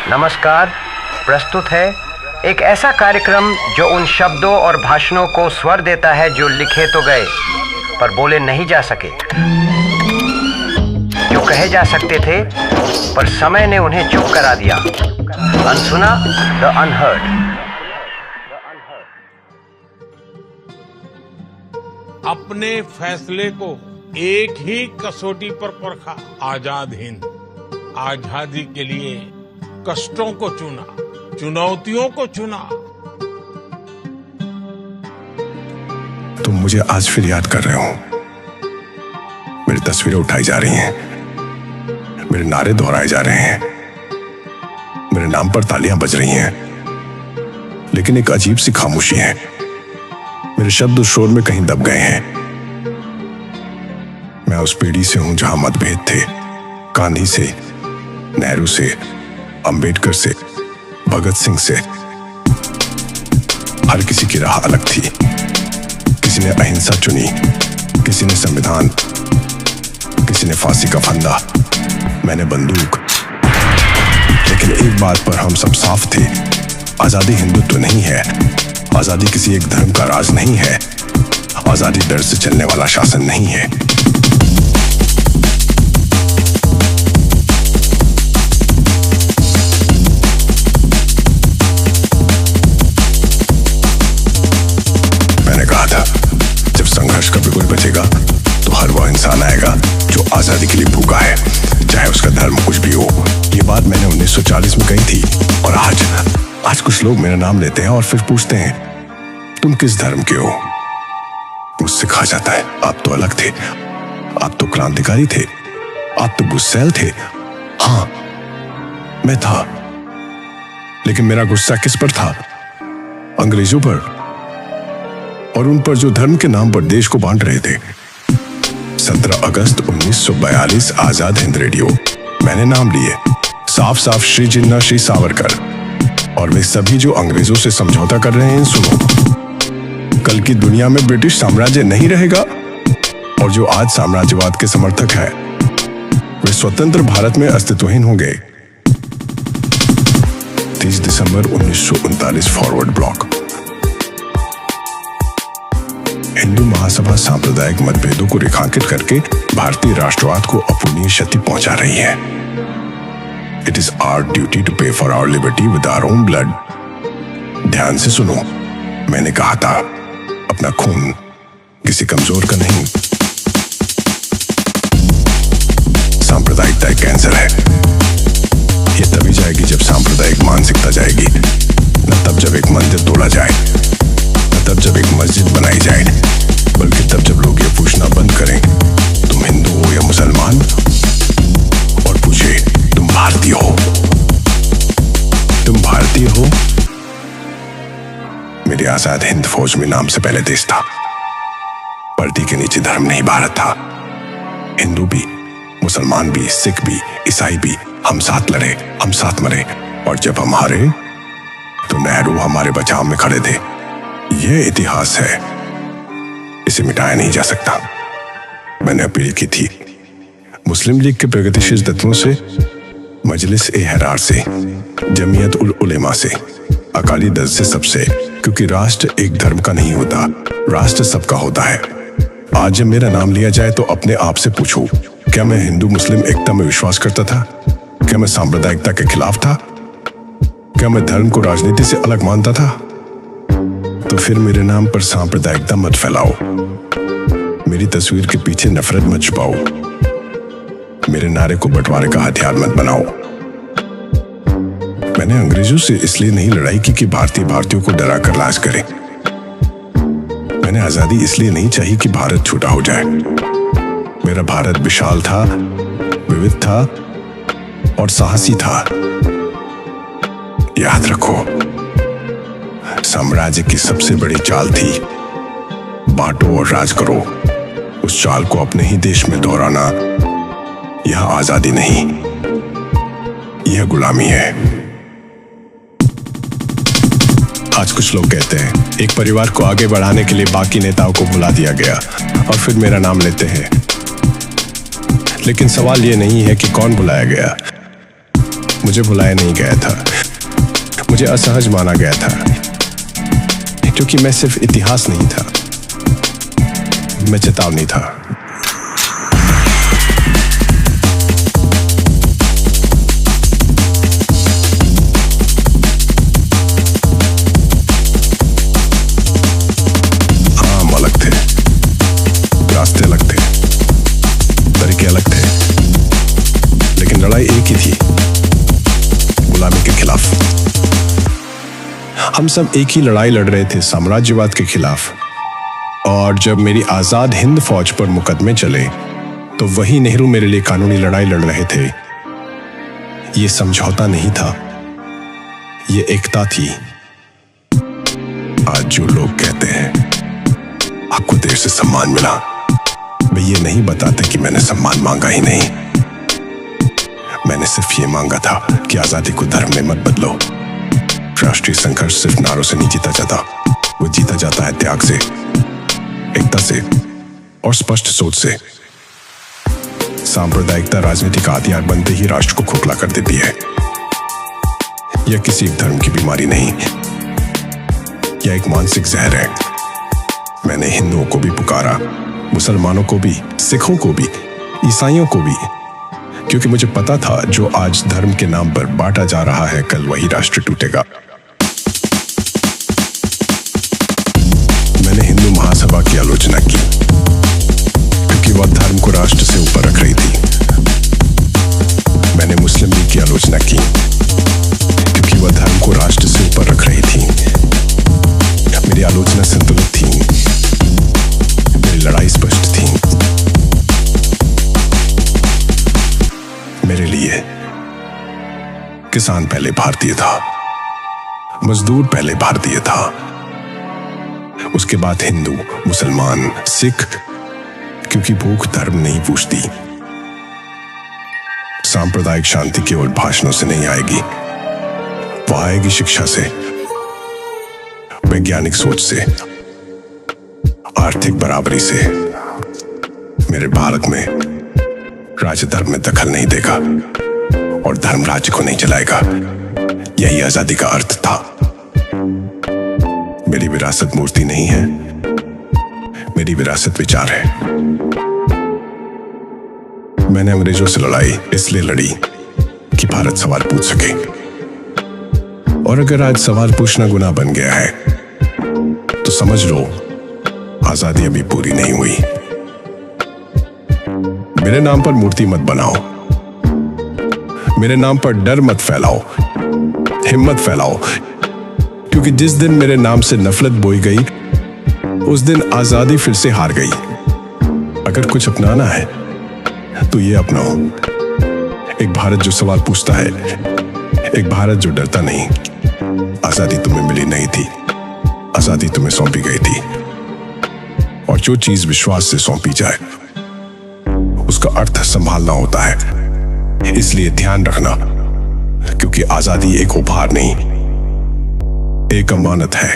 नमस्कार। प्रस्तुत है एक ऐसा कार्यक्रम जो उन शब्दों और भाषणों को स्वर देता है जो लिखे तो गए पर बोले नहीं जा सके, जो कहे जा सकते थे पर समय ने उन्हें चुप करा दिया। अनसुना, द अनहर्ड। अपने फैसले को एक ही कसौटी पर परखा। आजाद हिंद, आजादी के लिए कष्टों को चुना, चुनौतियों को चुना। तुम मुझे आज फिर याद कर रहे हो। मेरी तस्वीरें उठाई जा रही हैं, मेरे नारे दोहराए जा रहे हैं, मेरे नाम पर तालियां बज रही हैं, लेकिन एक अजीब सी खामोशी है। मेरे शब्द उस शोर में कहीं दब गए हैं। मैं उस पीढ़ी से हूं जहां मतभेद थे, गांधी से, नेहरू से, अंबेडकर से, भगत सिंह से। हर किसी की राह अलग थी। किसी ने अहिंसा चुनी, किसी ने संविधान, किसी ने फांसी का फंदा, मैंने बंदूक। लेकिन एक बात पर हम सब साफ थे, आजादी हिंदुत्व नहीं है, आजादी किसी एक धर्म का राज नहीं है, आजादी डर से चलने वाला शासन नहीं है। मैंने कहा था, जब संघर्ष का बिगुल बचेगा तो हर वह इंसान आएगा जो आजादी के लिए भूखा है, चाहे उसका धर्म कुछ भी हो। ये बात मैंने 1940 में कही थी और आज कुछ लोग मेरा नाम लेते हैं और फिर पूछते हैं, तुम किस धर्म के हो? मुझसे कहा जाता है, आप तो अलग थे, आप तो क्रांतिकारी थे, आप तो गुस्सैल थे। हाँ, मैं था, लेकिन मेरा गुस्सा किस पर था? अंग्रेजों पर और उन पर जो धर्म के नाम पर देश को बांट रहे थे। 17 अगस्त 1942 आजाद हिंद रेडियो। मैंने नाम लिए, साफ साफ श्री जिन्ना, श्री सावरकर। और वे सभी जो अंग्रेजों से समझौता कर रहे हैं, सुनो। कल की दुनिया में ब्रिटिश साम्राज्य नहीं रहेगा और जो आज साम्राज्यवाद के समर्थक है वे स्वतंत्र भारत में अस्तित्वहीन होंगे। 30 दिसंबर 1939 फॉरवर्ड ब्लॉक। हिंदू महासभा सांप्रदायिक मतभेदों को रेखांकित करके भारतीय राष्ट्रवाद को अपूरणीय क्षति पहुंचा रही है। It is our duty to pay for our liberty with our own blood. ध्यान से सुनो, मैंने कहा था, अपना खून किसी कमजोर का नहीं। सांप्रदायिकता एक कैंसर है। ये तभी जाएगी जब सांप्रदायिक मानसिकता जाएगी, न तब जब एक मंदिर तोड़ा जाए, न तब जब एक मस्जिद बनाई जाए, बल्कि तब जब लोग ये पूछना बंद करें, तुम हिंदू हो या मुसलमान, और पूछे, तुम भारतीय हो? तुम भारतीय हो? मेरी आजाद हिंद फौज में नाम से पहले देश था। वर्दी के नीचे धर्म नहीं, भारत था। हिंदू भी, मुसलमान भी, सिख भी, ईसाई भी, हम साथ लड़े, हम साथ मरे, और जब हम हारे तो नेहरू हमारे बचाव में खड़े थे। यह इतिहास है, इसे मिटाया नहीं जा सकता। मैंने अपील की थी मुस्लिम लीग के प्रगतिशील तत्वों से, मजलिस ए हरार से, जमीयत उल उलेमा से, अकाली दल से, सबसे, क्योंकि राष्ट्र एक धर्म का नहीं होता, राष्ट्र सबका होता है। आज जब मेरा नाम लिया जाए तो अपने आप से पूछो, क्या मैं हिंदू मुस्लिम एकता में विश्वास करता था? क्या मैं सांप्रदायिकता के खिलाफ था? क्या मैं धर्म को राजनीति से अलग मानता था? तो फिर मेरे नाम पर सांप्रदायिकता मत फैलाओ, मेरी तस्वीर के पीछे नफरत मत छुपाओ, मेरे नारे को बंटवारे का हथियार मत बनाओ। मैंने अंग्रेजों से इसलिए नहीं लड़ाई की कि भारतीय भारतीयों को डरा कर राज करें। मैंने आजादी इसलिए नहीं चाहिए कि भारत छूटा हो जाए। मेरा भारत विशाल था, विविध था और साहसी था। याद रखो, साम्राज्य की सबसे बड़ी चाल थी, बांटो और राज करो। उस चाल को अपने ही देश में दोहराना, यह आजादी नहीं, यह गुलामी है। आज कुछ लोग कहते हैं एक परिवार को आगे बढ़ाने के लिए बाकी नेताओं को बुला दिया गया और फिर मेरा नाम लेते हैं। लेकिन सवाल यह नहीं है कि कौन बुलाया गया, मुझे भुलाया नहीं गया था, मुझे असहज माना गया था, क्योंकि मैं सिर्फ इतिहास नहीं था, मैं चेतावनी था। आम अलग थे, रास्ते अलग थे, तरीके अलग थे, लेकिन लड़ाई एक ही थी, गुलामी के खिलाफ। हम सब एक ही लड़ाई लड़ रहे थे, साम्राज्यवाद के खिलाफ। और जब मेरी आजाद हिंद फौज पर मुकदमे चले तो वही नेहरू मेरे लिए कानूनी लड़ाई लड़ रहे थे। ये समझौता नहीं था, ये एकता थी। आज जो लोग कहते हैं आपको देश से सम्मान मिला, वे ये नहीं बताते कि मैंने सम्मान मांगा ही नहीं। मैंने सिर्फ ये मांगा था कि आजादी को धर्म में मत बदलो। राष्ट्रीय संघर्ष सिर्फ नारों से नहीं जीता जाता, वो जीता जाता है त्याग से, एकता से और स्पष्ट सोच से। सांप्रदायिकता राजनीति का हथियार बनते ही राष्ट्र को खोखला कर देती है। यह किसी धर्म की बीमारी नहीं, यह एक मानसिक जहर है। मैंने हिंदुओं को भी पुकारा, मुसलमानों को भी, सिखों को भी, ईसाइयों को भी, क्योंकि मुझे पता था जो आज धर्म के नाम पर बांटा जा रहा है, कल वही राष्ट्र टूटेगा। मैंने हिंदू महासभा की आलोचना की, क्योंकि वह धर्म को राष्ट्र से ऊपर रख रही थी। मैंने मुस्लिम लीग की आलोचना की, क्योंकि वह धर्म को राष्ट्र से ऊपर रख रही थी। मेरी आलोचना संतुलित थी, मेरी लड़ाई स्पष्ट थी। मेरे लिए किसान पहले भारतीय था, मजदूर पहले भारतीय था, उसके बाद हिंदू, मुसलमान, सिख, क्योंकि भूख धर्म नहीं पूछती। सांप्रदायिक शांति केवल भाषणों से नहीं आएगी, वह आएगी शिक्षा से, वैज्ञानिक सोच से, आर्थिक बराबरी से। मेरे भारत में राज्य धर्म में दखल नहीं देगा और धर्म राज्य को नहीं चलाएगा। यही आजादी का अर्थ था। मेरी विरासत मूर्ति नहीं है, मेरी विरासत विचार है। मैंने अंग्रेजों से लड़ाई इसलिए लड़ी कि भारत सवाल पूछ सके। और अगर आज सवाल पूछना गुनाह बन गया है तो समझ लो आजादी अभी पूरी नहीं हुई। मेरे नाम पर मूर्ति मत बनाओ, मेरे नाम पर डर मत फैलाओ, हिम्मत फैलाओ, क्योंकि जिस दिन मेरे नाम से नफरत बोई गई उस दिन आजादी फिर से हार गई। अगर कुछ अपनाना है तो ये अपनाओ, एक भारत जो सवाल पूछता है, एक भारत जो डरता नहीं। आजादी तुम्हें मिली नहीं थी, आजादी तुम्हें सौंपी गई थी, और जो चीज विश्वास से सौंपी जाए उसका अर्थ संभालना होता है। इसलिए ध्यान रखना, क्योंकि आजादी एक उपहार नहीं, एक अमानत है।